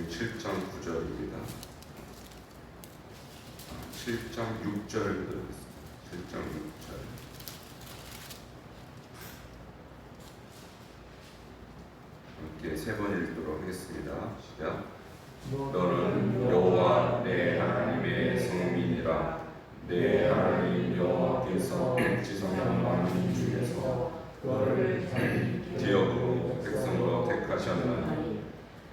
7장 9절입니다. 7장 6절을 들어보겠습니다. 7장 6절. 함께 세 번 읽도록 하겠습니다. 시작. 너는 여호와 내 하나님의 성민이라. 내 하나님 여호와께서 지성한 만민 중에서 너를 기업으로 백성으로 택하셨나니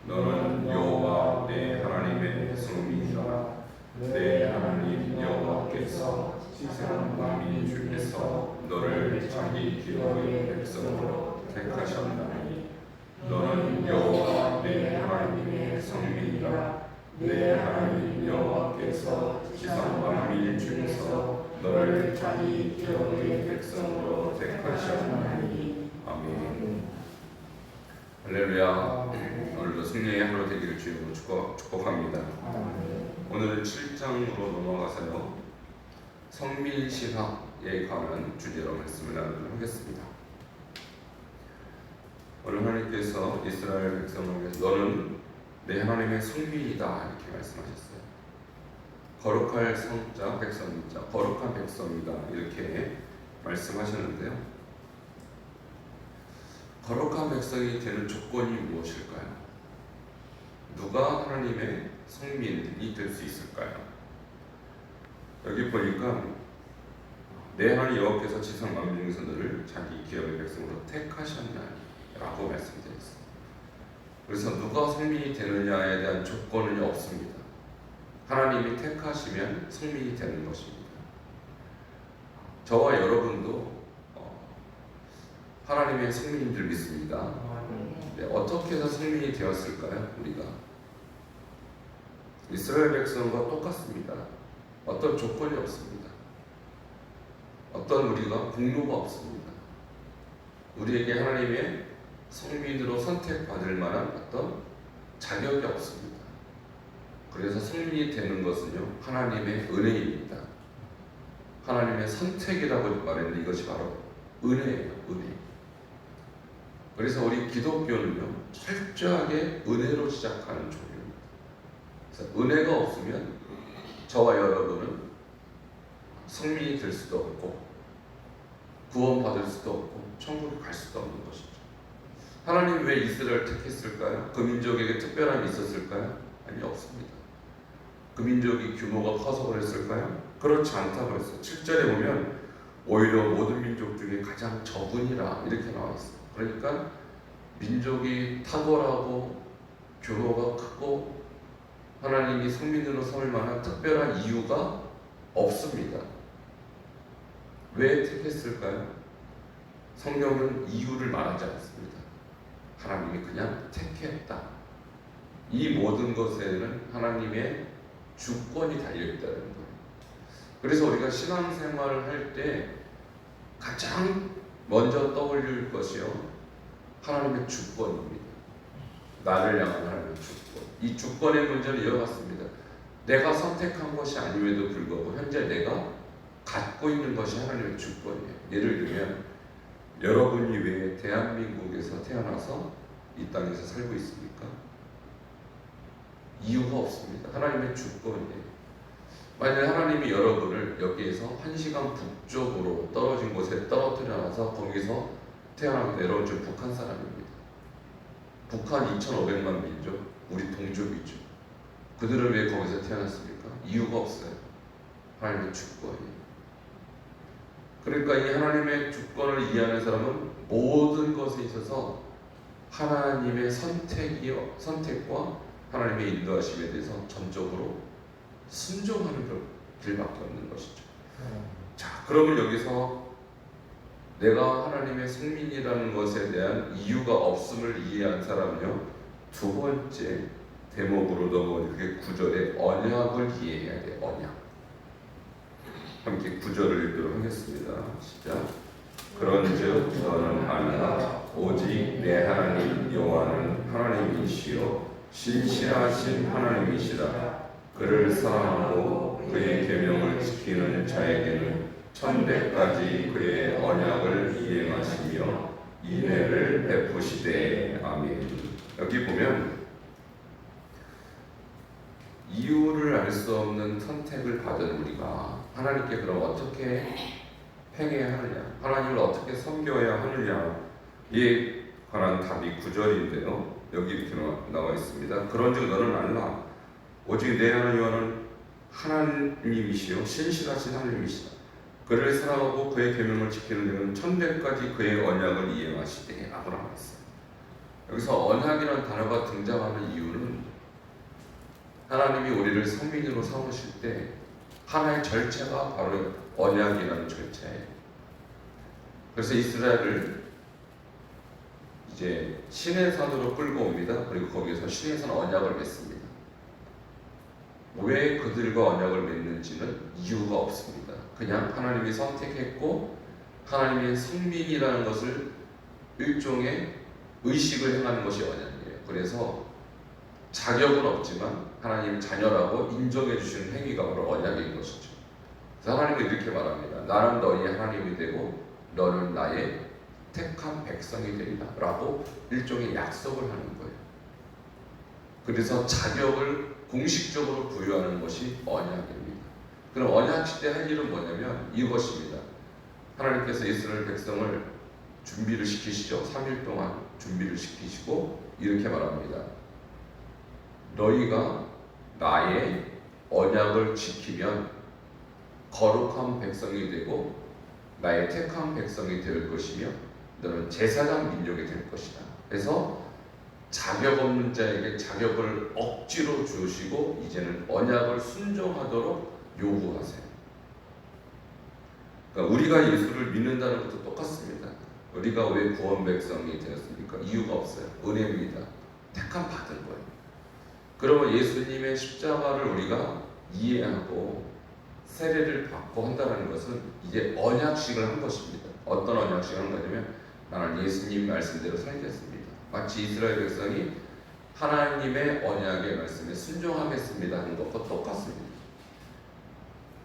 너는 여호와 내 하나님의 성민이라. 내 하나님 여호와께서 지성한 만민 중에서 너를 자기 기업의 백성으로 택하셨나니 너는 여호와 내 하나님의 성민이라. 내 하나님 여호와께서 지상 만민 중에서 너를 자기 기업의 백성으로 택하셨나니. 아멘. 할렐루야. 오늘도 승리의 하루 되기를 주님으로 축복합니다. 오늘은 7장으로 넘어가서요, 성민신학에 관한 주제로 말씀을 나누도록 하겠습니다. 오늘 하나님께서 이스라엘 백성을 위해서 너는 내 하나님의 성민이다 이렇게 말씀하셨어요. 거룩할 성자 백성자, 거룩한 백성이다 이렇게 말씀하셨는데요, 거룩한 백성이 되는 조건이 무엇일까요? 누가 하나님의 성민이 될 수 있을까요? 여기 보니까 내 하나님 여호와께서 지상 만민 중에서 너를 자기 기업의 백성으로 택하셨나니 라고 말씀드렸습니다. 그래서 누가 성민이 되느냐에 대한 조건은 없습니다. 하나님이 택하시면 성민이 되는 것입니다. 저와 여러분도 하나님의 성민인 줄 믿습니다. 네, 어떻게 해서 성민이 되었을까요? 우리가 이스라엘 백성과 똑같습니다. 어떤 조건이 없습니다. 어떤 우리가 공로가 없습니다. 우리에게 하나님의 성민으로 선택받을 만한 어떤 자격이 없습니다. 그래서 성민이 되는 것은요, 하나님의 은혜입니다. 하나님의 선택이라고 말했는데 이것이 바로 은혜예요. 은혜. 그래서 우리 기독교는요, 철저하게 은혜로 시작하는 종교입니다. 그래서 은혜가 없으면 저와 여러분은 성민이 될 수도 없고 구원받을 수도 없고 천국에 갈 수도 없는 것이죠. 하나님 왜 이스라엘을 택했을까요? 그 민족에게 특별함이 있었을까요? 아니, 없습니다. 그 민족이 규모가 커서 그랬을까요? 그렇지 않다고 했어요. 7절에 보면 오히려 모든 민족 중에 가장 적은이라 이렇게 나와 있어요. 그러니까 민족이 탁월하고 규모가 크고 하나님이 성민으로 삼을 만한 특별한 이유가 없습니다. 왜 택했을까요? 성경은 이유를 말하지 않습니다. 하나님이 그냥 택했다. 이 모든 것에는 하나님의 주권이 달려있다는 거예요. 그래서 우리가 신앙생활을 할 때 가장 먼저 떠올릴 것이요, 하나님의 주권입니다. 나를 향한 하나님의 주권. 이 주권의 문제는 이와 같습니다. 내가 선택한 것이 아님에도 불구하고 현재 내가 갖고 있는 것이 하나님의 주권이에요. 예를 들면 여러분이 왜 대한민국에서 태어나서 이 땅에서 살고 있습니까? 이유가 없습니다. 하나님의 주권이에요. 만약 하나님이 여러분을 여기에서 1시간 북쪽으로 떨어진 곳에 떨어뜨려 놔서 거기서 태어나게 내려온 줄 북한 사람입니다. 북한 2,500만 민족, 우리 동족이죠. 그들은 왜 거기서 태어났습니까? 이유가 없어요. 하나님의 주권이에요. 그러니까 이 하나님의 주권을 이해하는 사람은 모든 것에 있어서 하나님의 선택과 하나님의 인도하심에 대해서 전적으로 순종하는 길밖에 없는 것이죠. 자, 그러면 여기서 내가 하나님의 성민이라는 것에 대한 이유가 없음을 이해한 사람은요, 두 번째 대목으로 넘어오는 그게 9절의 언약을 이해해야 돼요. 언약. 함께 9절을 읽도록 하겠습니다. 시작. 그런즉 너는 아니라 오직 내 하나님 여호와는 하나님이시요 신실하신 하나님이시라. 그를 사랑하고 그의 계명을 지키는 자에게는 천대까지 그의 언약을 이행하시며 인애를 베푸시되. 아멘. 여기 보면 알 수 없는 선택을 받은 우리가 하나님께 그럼 어떻게 행해야 하느냐, 하나님을 어떻게 섬겨야 하느냐에 관한 답이 9절인데요. 여기 이렇게 나와 있습니다. 그런즉 너는 알라. 오직 내 하나님 여호와는 하나님이시요 신실하신 하나님이시다. 그를 사랑하고 그의 계명을 지키는 자는 천대까지 그의 언약을 이행하시되 라고 나와 있어요. 여기서 언약이라는 단어가 등장하는 이유는 하나님이 우리를 성민으로 삼으실 때 하나의 절차가 바로 언약이라는 절차예요. 그래서 이스라엘을 이제 시내산으로 끌고 옵니다. 그리고 거기서 시내산 언약을 맺습니다. 왜 그들과 언약을 맺는지는 이유가 없습니다. 그냥 하나님이 선택했고 하나님의 성민이라는 것을 일종의 의식을 행하는 것이 언약이에요. 그래서 자격은 없지만 하나님 자녀라고 인정해 주시는 행위가 바로 언약인 것이죠. 그래서 하나님은 이렇게 말합니다. 나는 너희의 하나님이 되고 너는 나의 택한 백성이 되리라 라고 일종의 약속을 하는 거예요. 그래서 자격을 공식적으로 부여하는 것이 언약입니다. 그럼 언약 시대 할 일은 뭐냐면 이것입니다. 하나님께서 이스라엘 백성을 준비를 시키시죠. 3일 동안 준비를 시키시고 이렇게 말합니다. 너희가 나의 언약을 지키면 거룩한 백성이 되고 나의 택한 백성이 될 것이며 너는 제사장 민족이 될 것이다. 그래서 자격 없는 자에게 자격을 억지로 주시고 이제는 언약을 순종하도록 요구하세요. 그러니까 우리가 예수를 믿는다는 것도 똑같습니다. 우리가 왜 구원 백성이 되었습니까? 이유가 없어요. 은혜입니다. 택함 받은 거예요. 그러면 예수님의 십자가를 우리가 이해하고 세례를 받고 한다는 것은 이제 언약식을 한 것입니다. 어떤 언약식을 한 거냐면 나는 예수님 말씀대로 살겠습니다. 마치 이스라엘 백성이 하나님의 언약의 말씀에 순종하겠습니다 하는 것과 똑같습니다.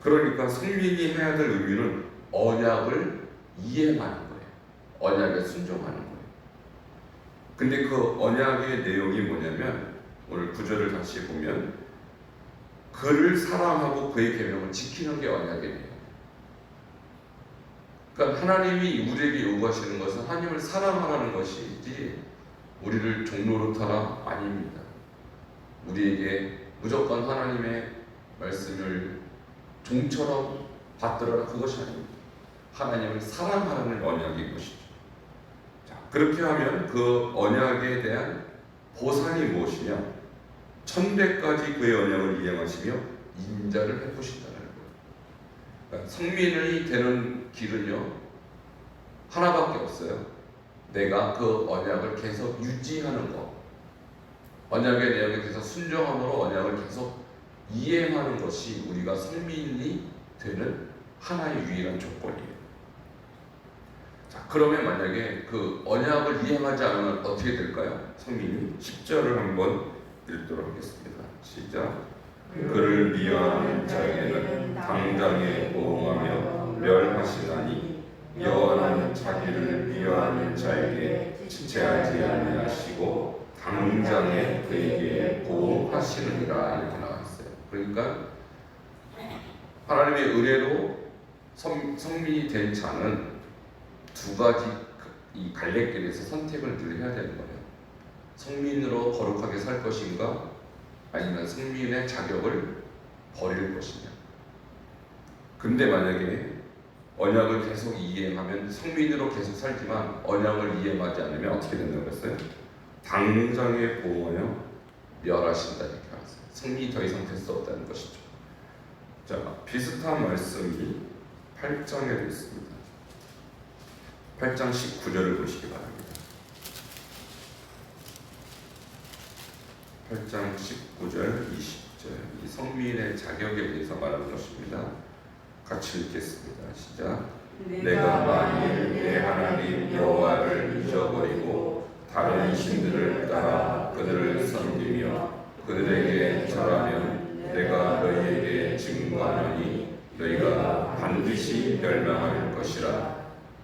그러니까 성민이 해야 될 의미는 언약을 이행하는 거예요. 언약에 순종하는 거예요. 근데 그 언약의 내용이 뭐냐면 오늘 9절을 다시 보면 그를 사랑하고 그의 계명을 지키는 게 언약이에요. 그러니까 하나님이 우리에게 요구하시는 것은 하나님을 사랑하라는 것이지 우리를 종노릇하라 아닙니다. 우리에게 무조건 하나님의 말씀을 종처럼 받들어라 그것이 아닙니다. 하나님을 사랑하라는 언약인 것이죠. 자, 그렇게 하면 그 언약에 대한 보상이 무엇이냐? 천대까지 그의 언약을 이행하시며 인자를 베푸신다는 거예요. 그러니까 성민이 되는 길은요 하나밖에 없어요. 내가 그 언약을 계속 유지하는 것, 언약의 내용에 대해서 순종함으로 언약을 계속 이행하는 것이 우리가 성민이 되는 하나의 유일한 조건이에요. 자, 그러면 만약에 그 언약을 이행하지 않으면 어떻게 될까요? 성민이 10절을 한번 읽도록 하겠습니다. 시작. 그를 미워하는 자에게는 당장에 보응하며 멸하시나니 여호와는 자기를 미워하는 자에게 지체하지 아니하시고 당장에 그에게 보응하시느니라 이렇게 나와 있어요. 그러니까 하나님의 은혜로 성민이 된 자는 두 가지 이 갈래길에서 선택을 늘 해야 되는 거예요. 성민으로 거룩하게 살 것인가 아니면 성민의 자격을 버릴 것이냐. 근데 만약에 언약을 계속 이행하면 성민으로 계속 살지만 언약을 이행하지 않으면 어떻게 된다고 했어요? 당장에 보호하여 멸하신다 이렇게 말했어요. 성민이 더 이상 될 수 없다는 것이죠. 자, 비슷한 말씀이 8장에 있습니다. 8장 19절을 보시기 바랍니다. 8장 19절, 20절 이 성민의 자격에 대해서 말하는 것입니다. 같이 읽겠습니다. 시작. 내가 만일 내 하나님 여호와를 잊어버리고 다른 신들을 따라 그들을 섬기며 그들에게 절하면 내가 너희에게 증거하노니 너희가 반드시 멸망할 것이라.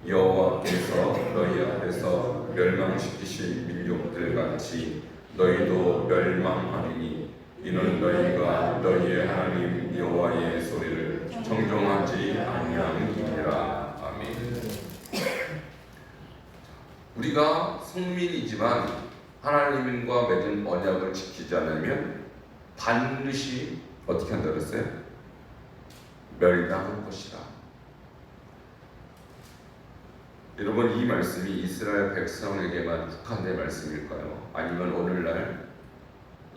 여호와께서 너희 앞에서 멸망시키실 민족들 같이 너희도 멸망하리니 이는 너희가 너희의 하나님 여호와의 소리를 청종하지 아니함이니라. 아멘. 우리가 성민이지만 하나님과 맺은 언약을 지키지 않으면 반드시 어떻게 한다 그랬어요? 멸망할 것이다. 여러분, 이 말씀이 이스라엘 백성에게만 국한된 말씀일까요? 아니면 오늘날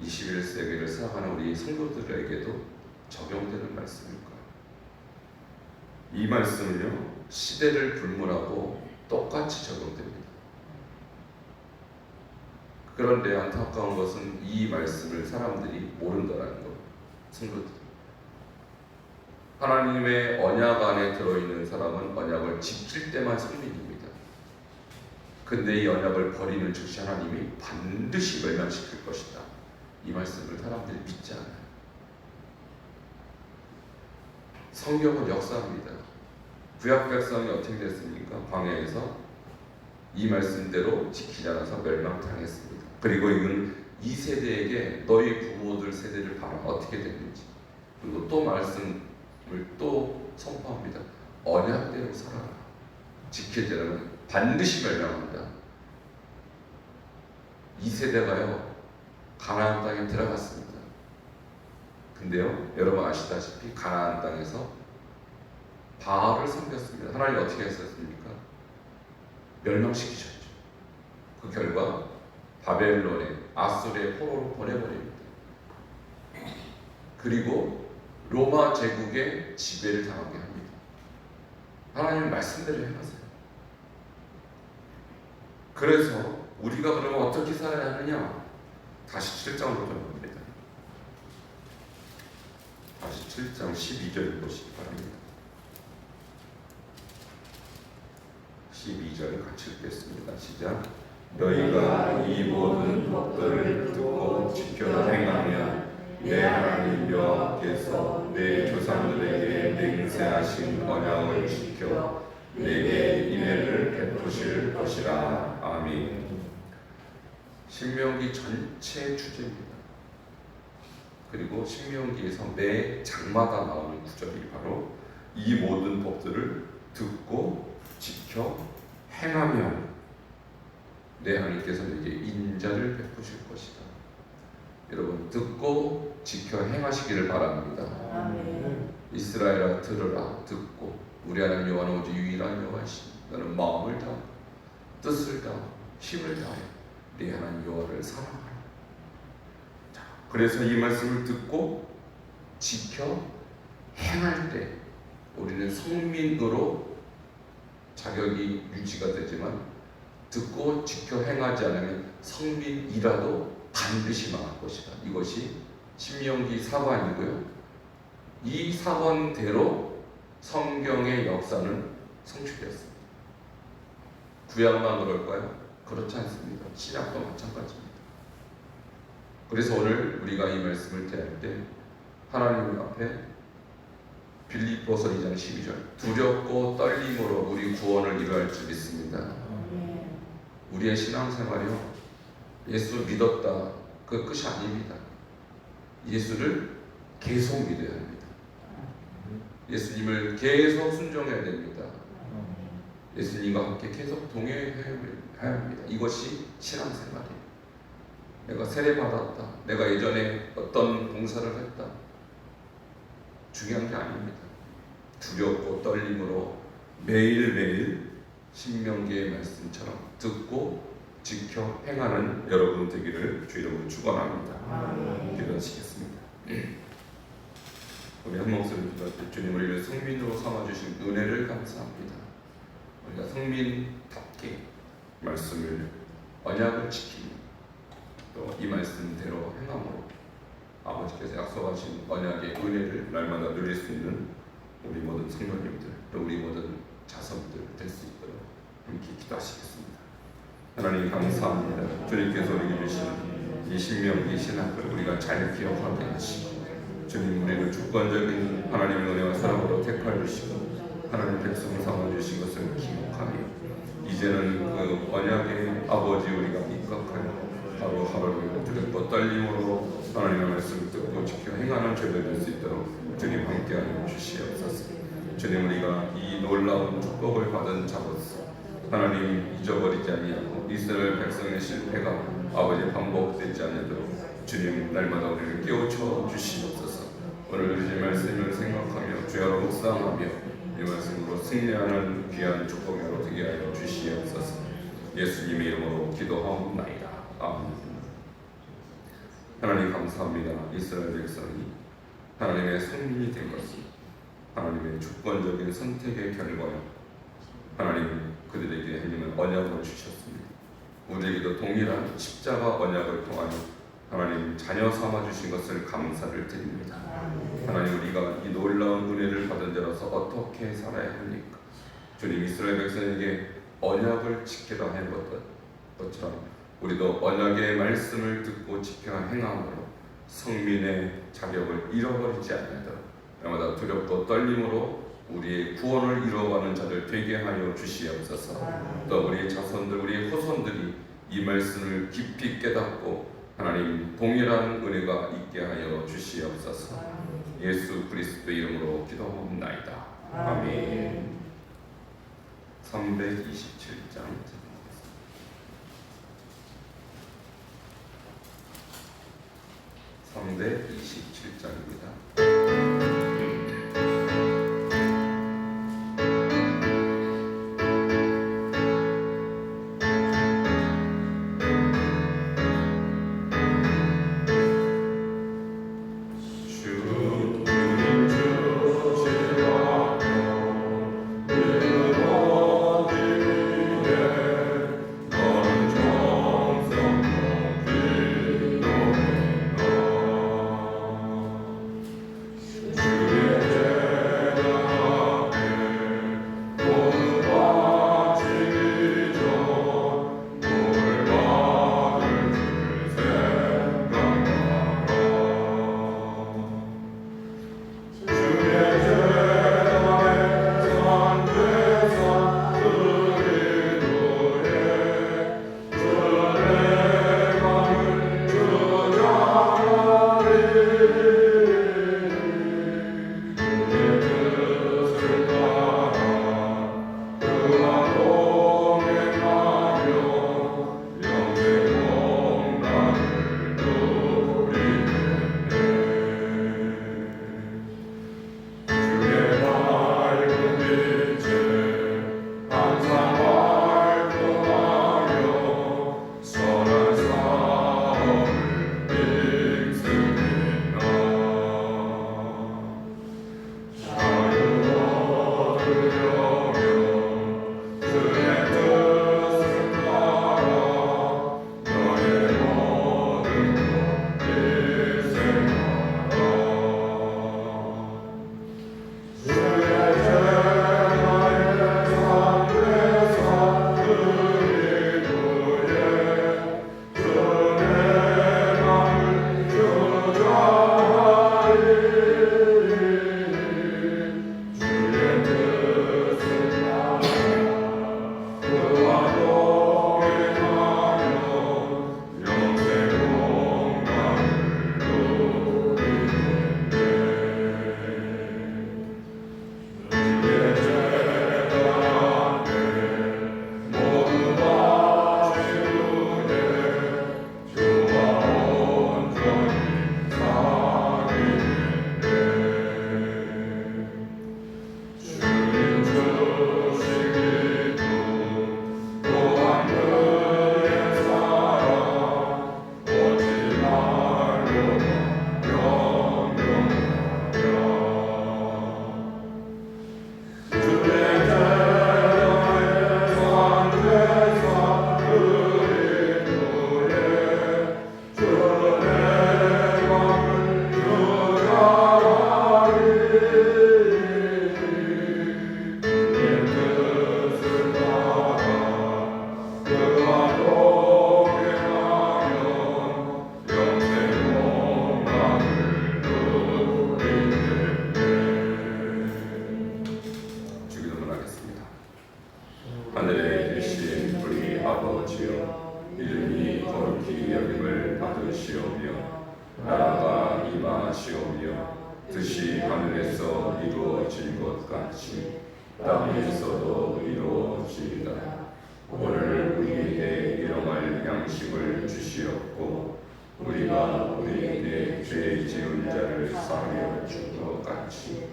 21세기를 살아가는 우리 성도들에게도 적용되는 말씀일까요? 이 말씀은요, 시대를 불문하고 똑같이 적용됩니다. 그런데 안타까운 것은 이 말씀을 사람들이 모른다는 것. 성도들, 하나님의 언약 안에 들어있는 사람은 언약을 지킬 때만 성민입니다. 근데 이 언약을 버리는 즉시 하나님이 반드시 멸망시킬 것이다. 이 말씀을 사람들이 믿지 않아요. 성경은 역사합니다. 구약 백성이 어떻게 됐습니까? 광야에서 이 말씀대로 지키지 않아서 멸망당했습니다. 그리고 이건 이 세대에게 너희 부모들 세대를 봐라 어떻게 됐는지. 그리고 또 말씀을 또 선포합니다. 언약대로 살아라. 지키지 않으면 반드시 멸망합니다. 이 세대가요, 가나안 땅에 들어갔습니다. 근데요, 여러분 아시다시피 가나안 땅에서 바알을 섬겼습니다. 하나님 어떻게 했었습니까? 멸망시키셨죠. 그 결과 바벨론에, 아수르의 포로로 보내버립니다. 그리고 로마 제국의 지배를 당하게 합니다. 하나님 말씀대로 해가세요. 그래서 우리가 그러면 어떻게 살아야 하느냐? 다시 7장으로 돌아갑니다. 다시 7장 12절을 보시기 바랍니다. 12절 같이 읽겠습니다. 시작. 너희가 이 모든 법들을 듣고 지켜 행하면 내 하나님 여호와께서 내 조상들에게 맹세하신 언약을 지켜 내게 인애를 베푸실 것이라. 아멘. 신명기 전체 주제입니다. 그리고 신명기에서 매 장마다 나오는 구절이 바로 이 모든 법들을 듣고 지켜 행하면 내 하나님께서 내게 인자를 베푸실 것이다. 여러분, 듣고 지켜 행하시기를 바랍니다. 아멘. 이스라엘아 들으라. 듣고 우리 하나님 여호와는 오직 유일한 여호와시니 너는 마음을 다하고 뜻을 다하고 힘을 다하여 네 하나님 여호와를 사랑하라. 자, 그래서 이 말씀을 듣고 지켜 행할 때 우리는 성민으로 자격이 유지가 되지만 듣고 지켜 행하지 않으면 성민이라도 반드시 망할 것이다. 이것이 신명기 사관이고요. 이 사관대로 성경의 역사는 성취되었습니다. 구약만 그럴까요? 그렇지 않습니다. 신약도 마찬가지입니다. 그래서 오늘 우리가 이 말씀을 대할 때 하나님 앞에 빌립보서 2장 12절 두렵고 떨림으로 우리 구원을 이루할 줄 믿습니다. 우리의 신앙생활이요, 예수 믿었다 그 끝이 아닙니다. 예수를 계속 믿어야 합니다. 예수님을 계속 순종해야 됩니다. 예수님과 함께 계속 동행해야 합니다. 이것이 신앙생활이에요. 내가 세례받았다, 내가 예전에 어떤 봉사를 했다, 중요한 게 아닙니다. 두렵고 떨림으로 매일매일 신명기의 말씀처럼 듣고 지켜 행하는 여러분 되기를 주 이름으로 축원합니다. 기도하시겠습니다. 우리 한 목소리 기도할 때 주님, 우리를 성민으로 삼아주신 은혜를 감사합니다. 우리가 성민답게 말씀을 언약을 지키고 또 이 말씀대로 행함으로 아버지께서 약속하신 언약의 은혜를 날마다 누릴 수 있는 우리 모든 성도님들 또 우리 모든 자손들 될 수 있도록 함께 기도하시겠습니다. 하나님 감사합니다. 주님께서 우리에게 주신 이 신명기 신학을 우리가 잘 기억하게 하시고 주님, 우리를 주권적인 하나님의 은혜와 사랑으로 택하여 주시고 하나님 백성을 삼아주신 것을 기억하며 이제는 그 언약의 아버지 우리가 입각하여 하루하루 두렵고 떨림으로 하나님의 말씀을 지켜 행하는 죄를 될 수 있도록 주님 함께하여 주시옵소서. 주님, 우리가 이 놀라운 축복을 받은 자로서 하나님 잊어버리지 아니하고 이스라엘 백성의 실패가 아버지 반복되지 않도록 주님 날마다 우리를 깨우쳐 주시옵소서. 오늘 주신 말씀을 생각하며 주야로 묵상하며 이 말씀으로 승리하는 귀한 축복으로 되게 하여 주시옵소서. 예수님의 이름으로 기도하옵나이다. 아멘. 하나님 감사합니다. 이스라엘 백성이 하나님의 성민이 된 것은 하나님의 주권적인 선택의 결과요, 하나님 그들에게 하나님은 언약을 주셨습니다. 우리에게도 동일한 십자가 언약을 통하여 하나님 자녀 삼아 주신 것을 감사를 드립니다. 하나님, 우리가 이 놀라운 은혜를 받은 자로서 어떻게 살아야 합니까? 주님, 이스라엘 백성에게 언약을 지키라 한 것처럼 우리도 언약의 말씀을 듣고 지켜 행함으로 성민의 자격을 잃어버리지 않도록 날마다 두렵고 떨림으로 우리의 구원을 이루어가는 자들 되게 하여 주시옵소서. 또 우리의 자손들, 우리의 후손들이 이 말씀을 깊이 깨닫고 하나님 동일한 은혜가 있게 하여 주시옵소서. 예수 그리스도 이름으로 기도하옵나이다. 아멘. 327장 327장입니다. 하시오며 뜻이 하늘에서 이루어질 것 같이 땅에서도 이루어지리다. 오늘 우리에게 일용할 양식을 주시옵고 우리가 우리에게 죄 지은 자를 사하여 준 것 같이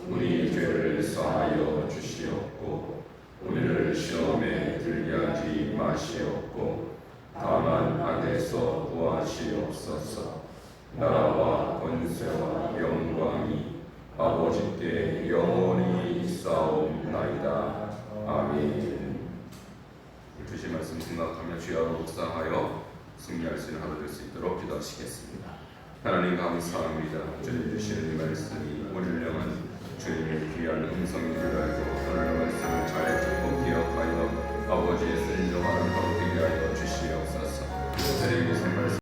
우리 죄를 사하여 주시옵고 우리를 시험에 들게 하지 마시옵고 다만 악에서 구하시옵소서. 나라와 권세와 영광이 아버지께 영원히 있사옵나이다. 아멘. 주신 말씀 생각하며 주야로 묵상하여 승리할 수 있는 하루 될 수 있도록 기도하시겠습니다. 하나님 감사합니다. 주님 주시는 이 말씀이 우리를 향한 주님의 귀한 음성인 줄 알고 오늘 말씀을 잘 듣고 기억하여 아버지의 순종하는 하루 되게 하여 주시옵소서. 저에게 말씀